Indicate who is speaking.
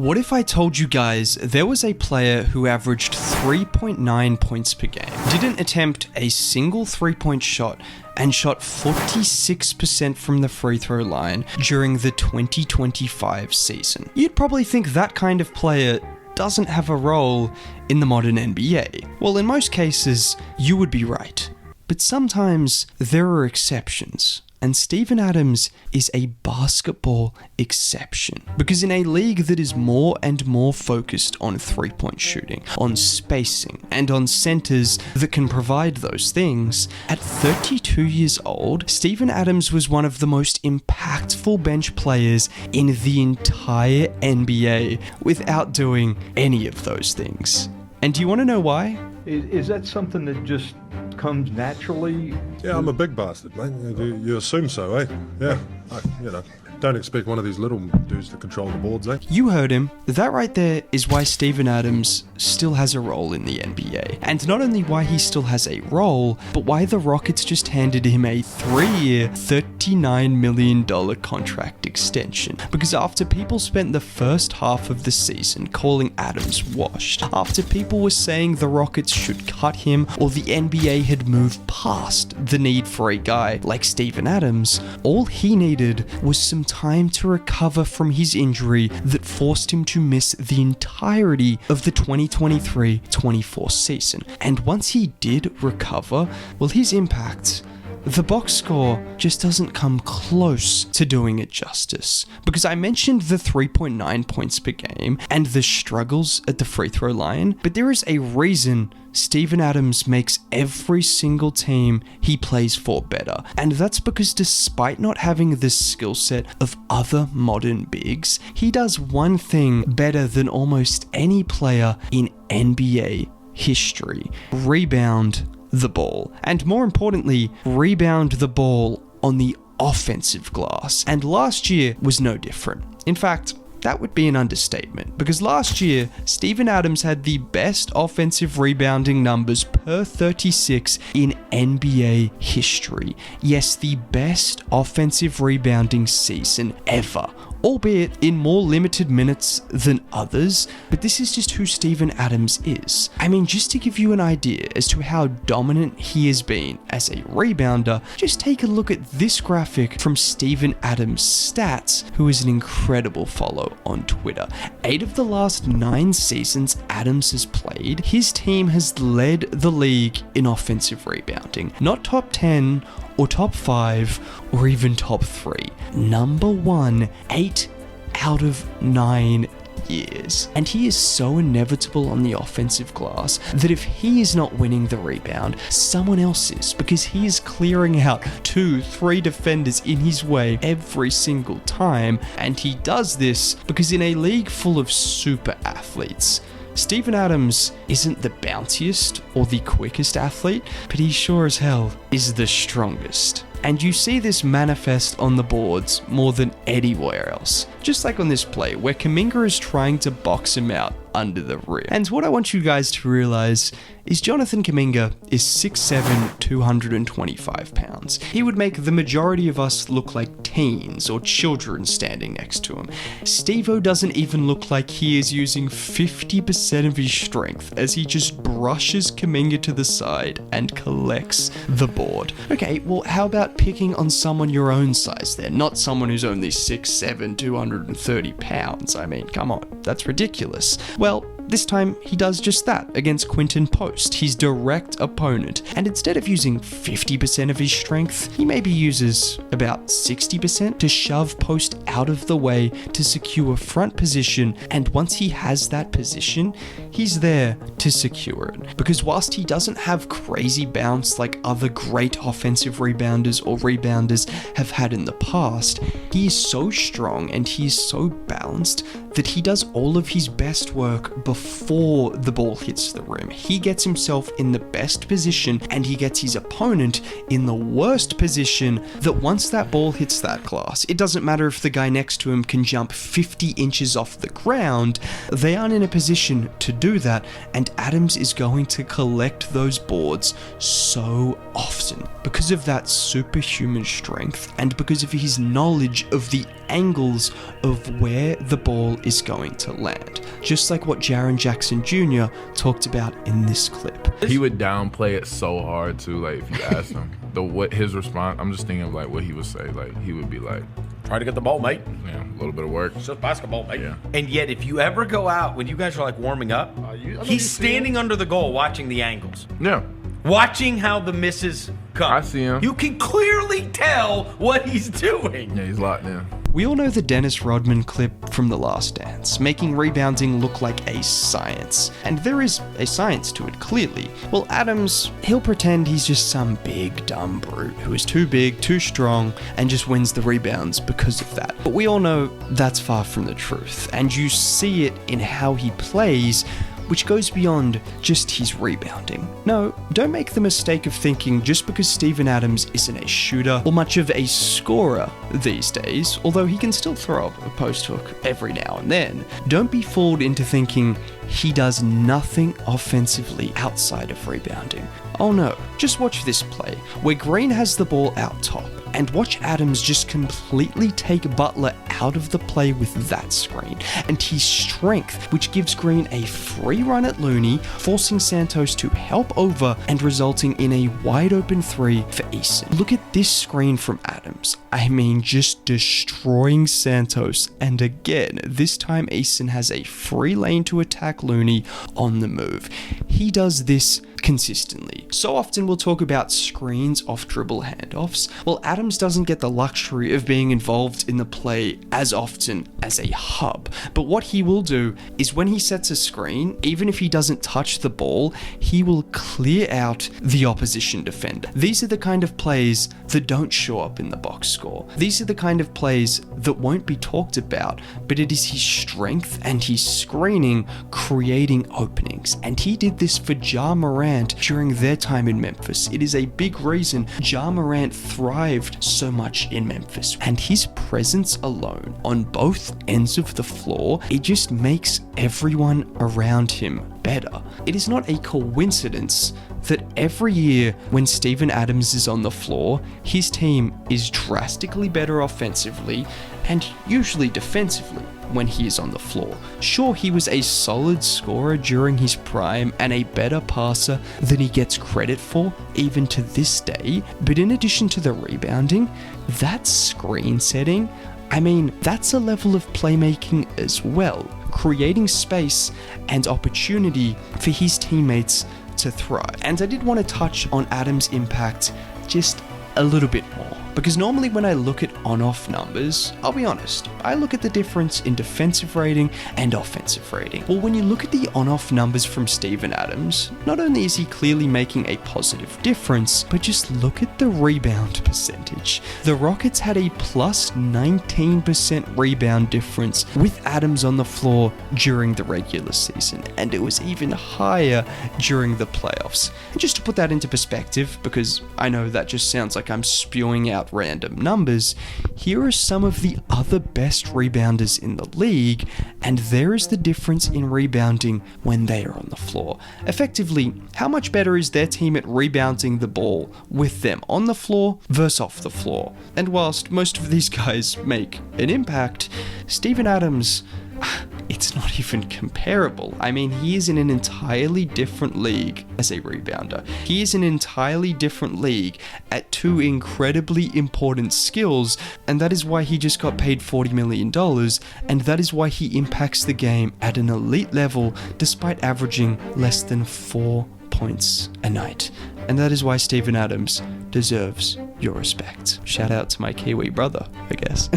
Speaker 1: What if I told you guys there was a player who averaged 3.9 points per game, didn't attempt a single 3-point shot, and shot 46% from the free throw line during the 2025 season? You'd probably think that kind of player doesn't have a role in the modern NBA. Well, in most cases, you would be right. But sometimes there are exceptions. And Steven Adams is a basketball exception. Because in a league that is more and more focused on three-point shooting, on spacing, and on centers that can provide those things, at 32 years old, Steven Adams was one of the most impactful bench players in the entire NBA without doing any of those things. And do you want to know why?
Speaker 2: Is that something that just comes naturally?
Speaker 3: Yeah, I'm a big bastard, mate. You assume so, eh? Yeah, don't expect one of these little dudes to control the boards, eh?
Speaker 1: You heard him. That right there is why Steven Adams still has a role in the NBA. And not only why he still has a role, but why the Rockets just handed him a 3-year, $39 million contract extension. Because after people spent the first half of the season calling Adams washed, after people were saying the Rockets should cut him or the NBA had moved past the need for a guy like Steven Adams, all he needed was some time to recover from his injury that forced him to miss the entirety of the 2023-24 season. And once he did recover, well, his impact, the box score, just doesn't come close to doing it justice. Because I mentioned the 3.9 points per game and the struggles at the free throw line, but there is a reason Steven Adams makes every single team he plays for better. And that's because despite not having the skill set of other modern bigs, he does one thing better than almost any player in NBA history: rebound the ball. And more importantly, rebound the ball on the offensive glass. And last year was no different. In fact, that would be an understatement, because last year, Steven Adams had the best offensive rebounding numbers per 36 in NBA history. Yes, the best offensive rebounding season ever, albeit in more limited minutes than others, but this is just who Steven Adams is. I mean, just to give you an idea as to how dominant he has been as a rebounder, just take a look at this graphic from Steven Adams Stats, who is an incredible follow on Twitter. 8 of the last 9 seasons Adams has played, his team has led the league in offensive rebounding. Not top 10 or top 5 or even top 3. Number 1, 8 out of 9 years. And he is so inevitable on the offensive glass that if he is not winning the rebound, someone else is, because he is clearing out 2-3 defenders in his way every single time. And he does this because in a league full of super athletes, Steven Adams isn't the bounciest or the quickest athlete, but he sure as hell is the strongest. And you see this manifest on the boards more than anywhere else. Just like on this play where Kuminga is trying to box him out under the rim. And what I want you guys to realize is Jonathan Kuminga is 6'7", 225 pounds. He would make the majority of us look like teens or children standing next to him. Steve-O doesn't even look like he is using 50% of his strength as he just brushes Kuminga to the side and collects the board. Okay, well, how about picking on someone your own size then, not someone who's only 6'7", 230 pounds. I mean, come on, that's ridiculous. Well, this time he does just that against Quinton Post, his direct opponent, and instead of using 50% of his strength, he maybe uses about 60% to shove Post out of the way to secure front position, and once he has that position, he's there to secure it. Because whilst he doesn't have crazy bounce like other great offensive rebounders or rebounders have had in the past, he is so strong and he is so balanced that he does all of his best work before before the ball hits the rim. He gets himself in the best position and he gets his opponent in the worst position, that once that ball hits that glass, it doesn't matter if the guy next to him can jump 50 inches off the ground, they aren't in a position to do that, and Adams is going to collect those boards so often because of that superhuman strength and because of his knowledge of the angles of where the ball is going to land. Just like what Jaren Jackson Jr. talked about in this clip.
Speaker 4: He would downplay it so hard too, like if you ask him what his response, I'm just thinking of like what he would say. Like he would be like,
Speaker 5: try to get the ball, mate.
Speaker 4: yeah, a little bit of work.
Speaker 5: It's just basketball, mate.
Speaker 4: Yeah.
Speaker 5: And yet, if you ever go out, when you guys are like warming up, he's standing under the goal watching the angles.
Speaker 4: Yeah.
Speaker 5: Watching how the misses come.
Speaker 4: I see him.
Speaker 5: You can clearly tell what he's doing.
Speaker 4: Yeah, he's locked in.
Speaker 1: We all know the Dennis Rodman clip from The Last Dance, making rebounding look like a science. And there is a science to it, clearly. Well, Adams, he'll pretend he's just some big, dumb brute who is too big, too strong, and just wins the rebounds because of that. But we all know that's far from the truth, and you see it in how he plays, which goes beyond just his rebounding. No, don't make the mistake of thinking just because Steven Adams isn't a shooter or much of a scorer these days, although he can still throw up a post hook every now and then, don't be fooled into thinking he does nothing offensively outside of rebounding. Oh no, just watch this play, where Green has the ball out top, and watch Adams just completely take Butler out of the play with that screen, and his strength, which gives Green a free run at Looney, forcing Santos to help over and resulting in a wide open three for Eason. Look at this screen from Adams. I mean, just destroying Santos, and again, this time Eason has a free lane to attack Looney on the move. He does this consistently. So often we'll talk about screens off dribble handoffs. Well, Adams doesn't get the luxury of being involved in the play as often as a hub. But what he will do is when he sets a screen, even if he doesn't touch the ball, he will clear out the opposition defender. These are the kind of plays that don't show up in the box score. These are the kind of plays that won't be talked about, but it is his strength and his screening creating openings. And he did this for Ja Morant during their time in Memphis. It is a big reason Ja Morant thrived so much in Memphis. And his presence alone on both ends of the floor, it just makes everyone around him better. It is not a coincidence that every year when Steven Adams is on the floor, his team is drastically better offensively and usually defensively when he is on the floor. Sure, he was a solid scorer during his prime and a better passer than he gets credit for even to this day, but in addition to the rebounding, that screen setting, I mean, that's a level of playmaking as well, creating space and opportunity for his teammates to thrive. And I did want to touch on Adams' impact just a little bit more, because normally when I look at on-off numbers, I'll be honest, I look at the difference in defensive rating and offensive rating. Well, when you look at the on-off numbers from Steven Adams, not only is he clearly making a positive difference, but just look at the rebound percentage. The Rockets had a plus 19% rebound difference with Adams on the floor during the regular season, and it was even higher during the playoffs. And just to put that into perspective, because I know that just sounds like I'm spewing out random numbers, here are some of the other best rebounders in the league, and there is the difference in rebounding when they are on the floor. Effectively, how much better is their team at rebounding the ball with them on the floor versus off the floor? And whilst most of these guys make an impact, Steven Adams, it's not even comparable. I mean, he is in an entirely different league as a rebounder. He is in an entirely different league at two incredibly important skills, and that is why he just got paid $40 million, and that is why he impacts the game at an elite level despite averaging less than 4 points a night. And that is why Steven Adams deserves your respect. Shout out to my Kiwi brother, I guess.